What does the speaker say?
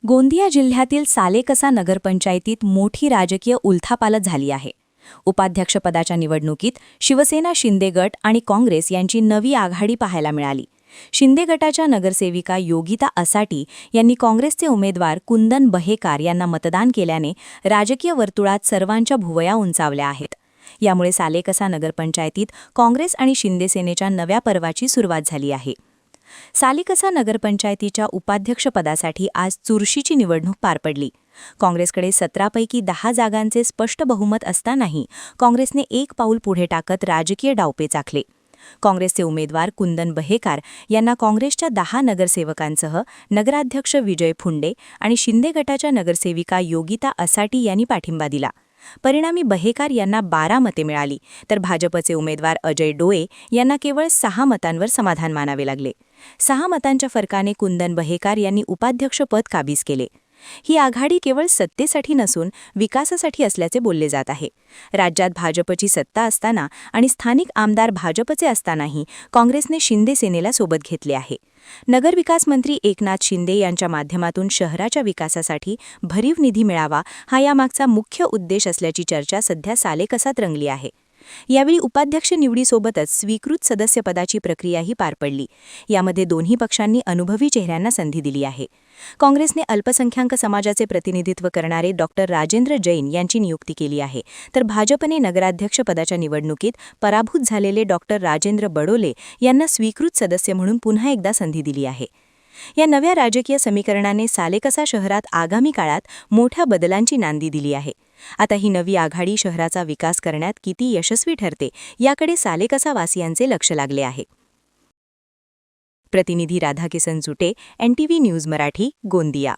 गोंदिया जिल्ह्यातील सालेकसा नगरपंचायतीत मोठी राजकीय उलथापालथ झाली आहे. उपाध्यक्षपदाच्या निवडणुकीत शिवसेना शिंदे गट आणि काँग्रेस यांची नवी आघाडी पाहायला मिळाली. शिंदे गटाच्या नगरसेविका योगिता असाटी यांनी काँग्रेसचे उमेदवार कुंदन बहेकार यांना मतदान केल्याने राजकीय वर्तुळात सर्वांच्या भुवया उंचावल्या आहेत. यामुळे सालेकसा नगरपंचायतीत काँग्रेस आणि शिंदे सेनेच्या नव्या पर्वाची सुरुवात झाली आहे. सालेकसा नगरपंचायतीच्या उपाध्यक्षपदासाठी आज चुरशीची निवडणूक पार पडली. काँग्रेसकडे 17 पैकी 10 जागांचे स्पष्ट बहुमत असतानाही काँग्रेसने एक पाऊल पुढे टाकत राजकीय डावपेच आखले. काँग्रेसचे उमेदवार कुंदन बहेकार यांना काँग्रेसच्या 10 नगरसेवकांसह नगराध्यक्ष विजय फुंडे आणि शिंदे गटाच्या नगरसेविका योगिता असाटी यांनी पाठिंबा दिला. परिणामी बहेकार यांना 12 मते मिळाली, तर भाजपचे उमेदवार अजय डोळे यांना केवळ 6 मतांवर समाधान मानावे लागले. 6 मतांच्या फरकाने कुंदन बहेकार यांनी उपाध्यक्षपद काबीज केले. ही आघाडी केवळ सत्तेसाठी नसून विकासासाठी असल्याचे बोलले जात आहे. राज्यात भाजपची सत्ता असताना आणि स्थानिक आमदार भाजपचे असतानाही काँग्रेसने शिंदे सेनेला सोबत घेतले आहे. नगरविकास मंत्री एकनाथ शिंदे यांच्या माध्यमातून शहराच्या विकासासाठी भरीव निधी मिळावा हा यामागचा मुख्य उद्देश असल्याची चर्चा सध्या सालेकसात रंगली आहे. यावेळी उपाध्यक्ष निवडीसोबतच स्वीकृत सदस्यपदाची प्रक्रियाही पार पडली. यामध्ये दोन्ही पक्षांनी अनुभवी चेहऱ्यांना संधी दिली आहे. काँग्रेसने अल्पसंख्याक समाजाचे प्रतिनिधित्व करणारे डॉक्टर राजेंद्र जैन यांची नियुक्ती केली आहे, तर भाजपने नगराध्यक्षपदाच्या निवडणुकीत पराभूत झालेले डॉक्टर राजेंद्र बडोले यांना स्वीकृत सदस्य म्हणून पुन्हा एकदा संधी दिली आहे. या नव्या राजकीय समीकरणाने सालेकसा शहरात आगामी काळात मोठ्या बदलांची नांदी दिली आहे. आता ही नवी आघाडी शहराचा विकास करण्यात किती यशस्वी ठरते याकडे सालेकसा वासियांचे लक्ष लागले आहे. प्रतिनिधी राधाकिसन जुटे, NTV न्यूज मराठी, गोंदिया.